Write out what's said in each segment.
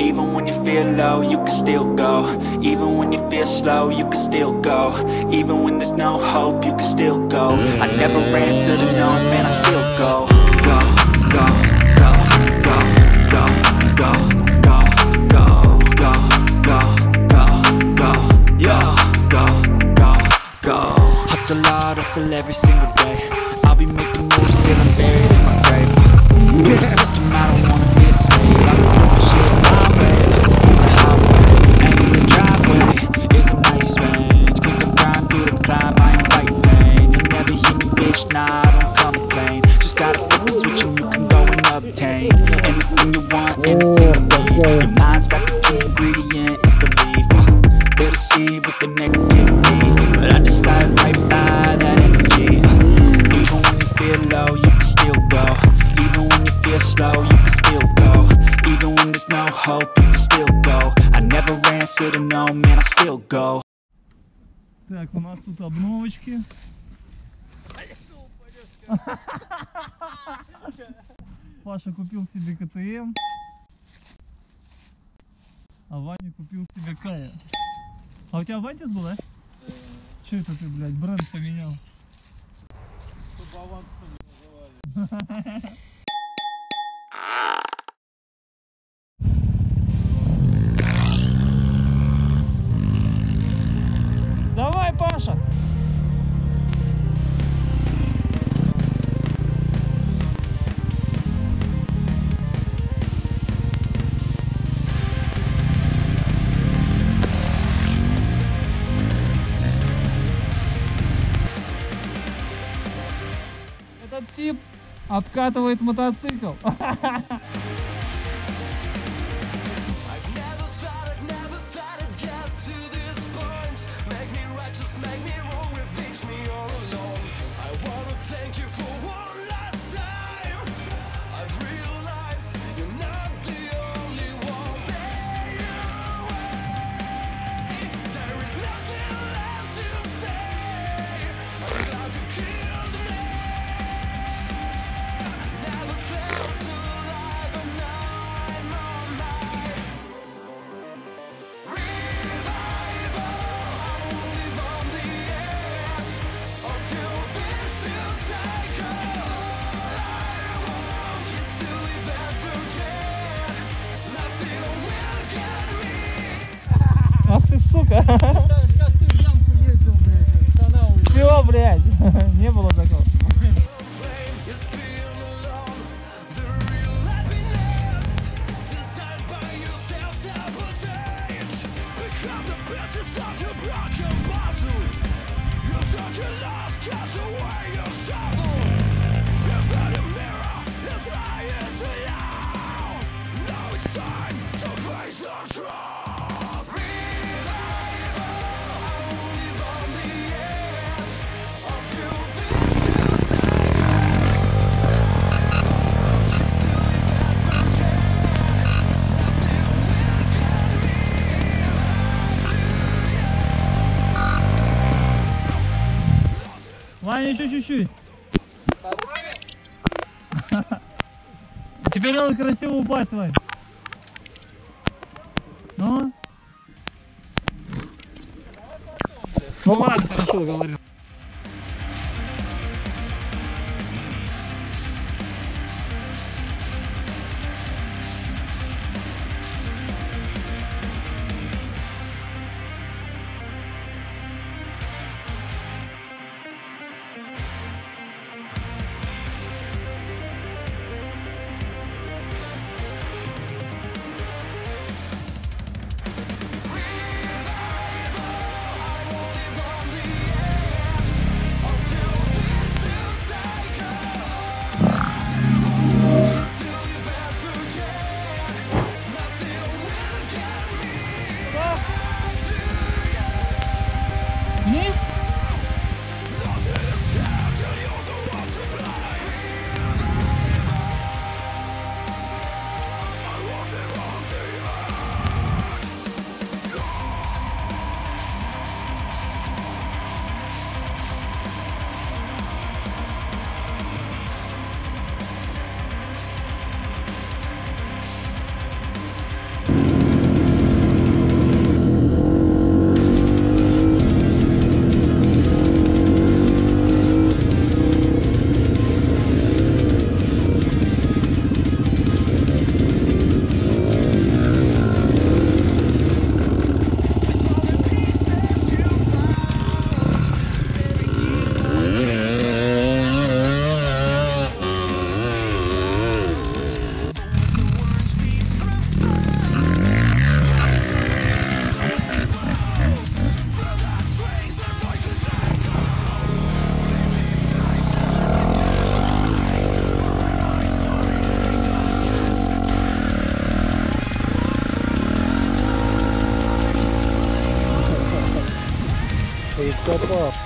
Even when you feel low, you can still go. Even when you feel slow, you can still go. Even when there's no hope, you can still go. I never answer to no, man, I still go. Go, go, go, go, go, go, go, go, go, go, go, go, yo, go, go, go. Hustle hard, hustle every single day. I'll be making moves till I'm buried in my grave. Through the system, I don't wanna be a slave. I've been doing shit my way, through the highway. And in the driveway is a nice range, 'cause I grind through the climb, I invite pain. You'll never hear me, bitch, nah, I don't complain. Just gotta flip the switch and you can go and obtain anything you want, anything you need. Your mind's got the key ingredient, it's belief. They'll deceive with the negativity, but I just slide right by that energy. Even when you feel low, you can still go. Even when you feel slow, you can still go. Even when there's no hope, you can still go. I never answer to no, man, I still go. Так, у нас тут обновочки. Паша купил себе КТМ, а Ваня купил себе Кая. А у тебя Авантис был, да? Че это ты, блядь, бренд поменял? Чтобы авансом не называли. Давай, Паша! Этот тип обкатывает мотоцикл. Ах ты, сука! Как ты в ямку ездил, блядь, канал. Все, блядь! Не было такого. Ваня, еще чуть-чуть. Теперь надо красиво упасть, Вань. Ну? Ну ладно, хорошо, говорю. Step up.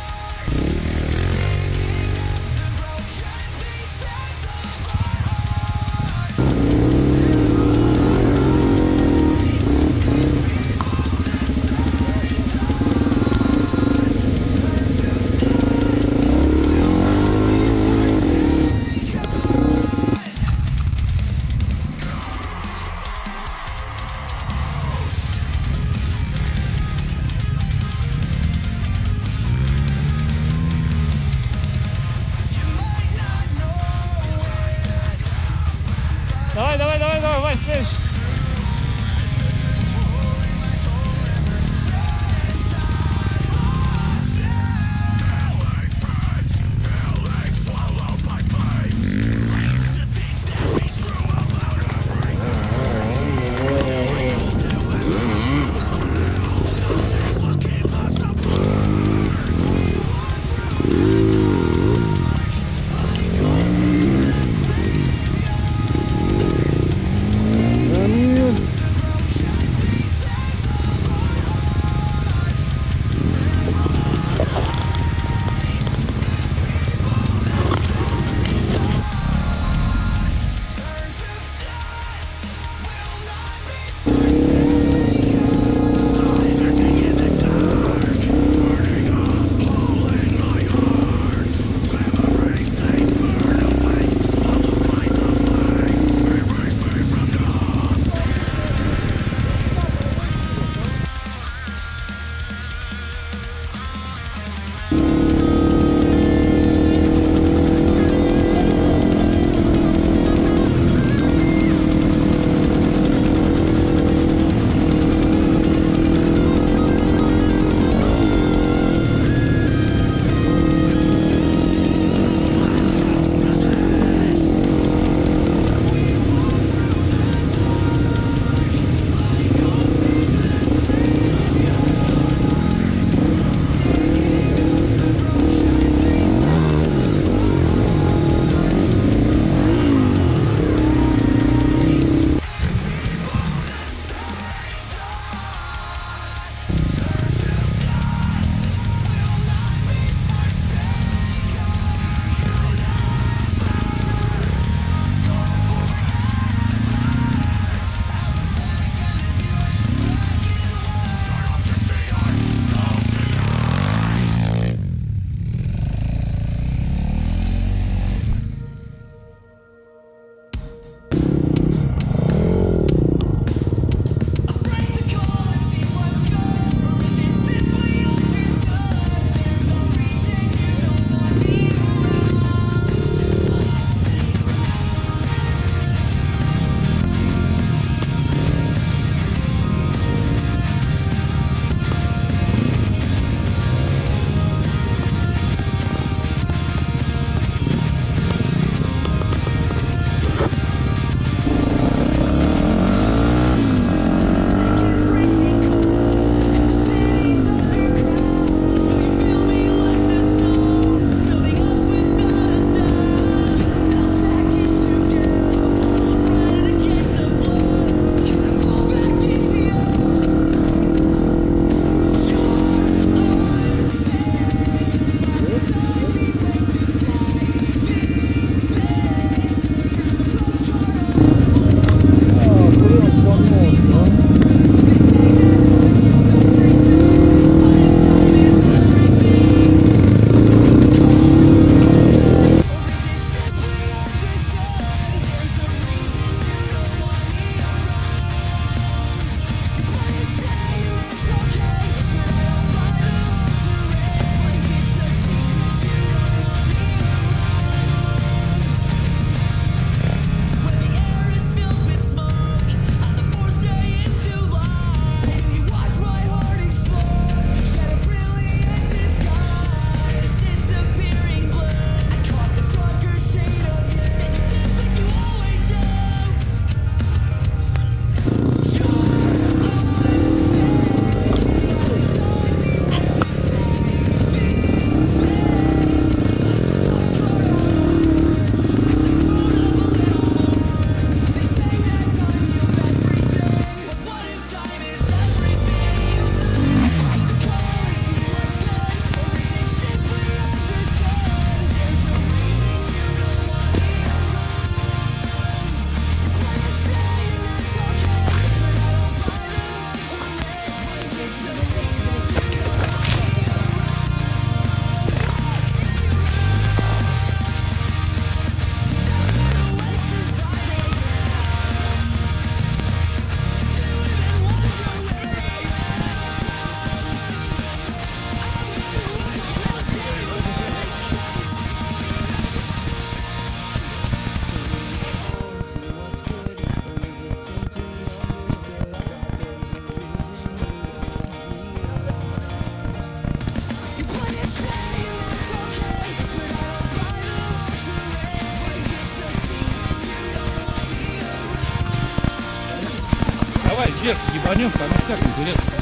Давай, вверх, ебанем, там и так интересно.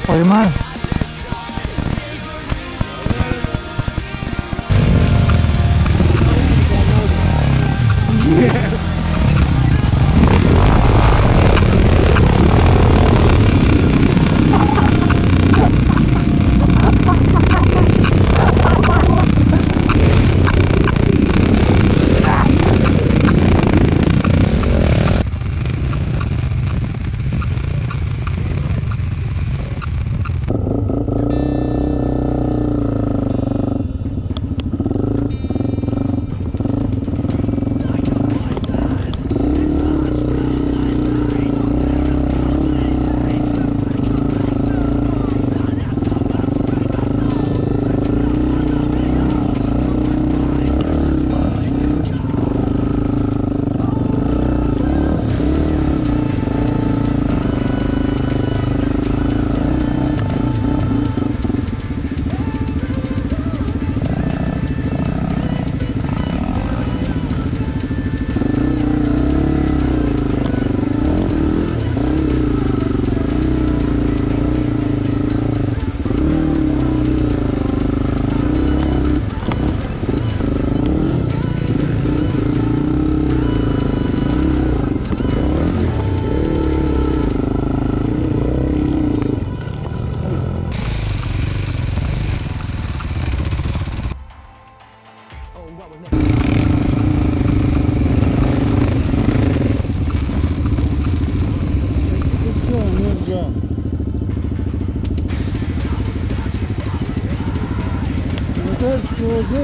Поймаю.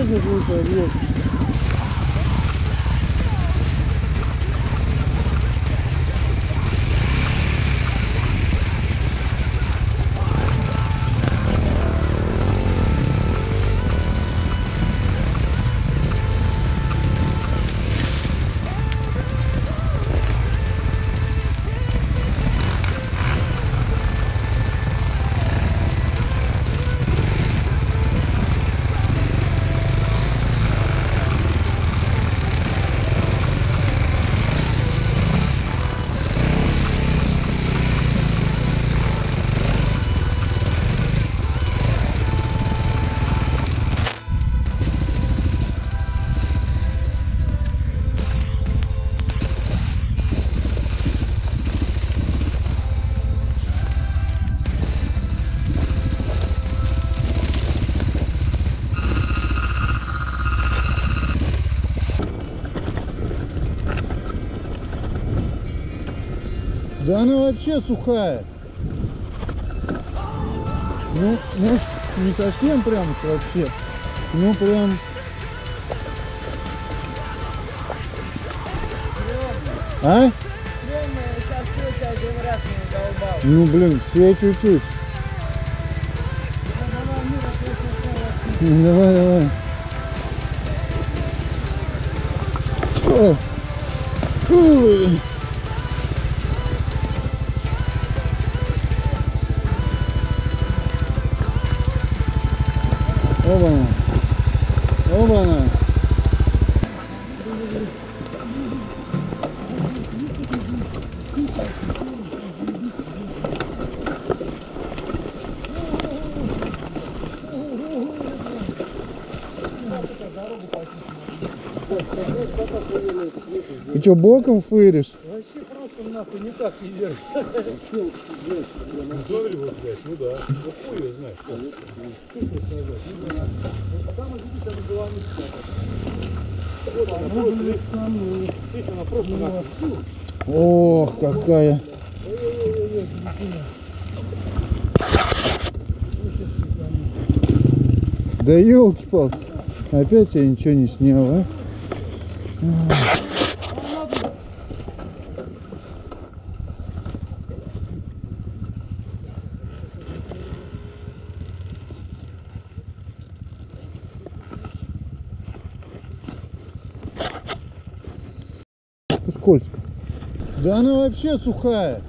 Здесь будет объект. Да она вообще сухая. Ну, может, не совсем прям вообще. Ну, прям... А? Ну, блин, все чуть-чуть. Давай, давай. О. Ой. Оба-на. Оба-на. Ты что, боком фыришь? Вообще просто нахуй не так не вверх. Ну да. Ну хуй я знаю. Там видите, она была не вот она просто нахуй. Ох, какая. Да елки-палки. Опять я ничего не снял, а? Скользко. Да она вообще сухая.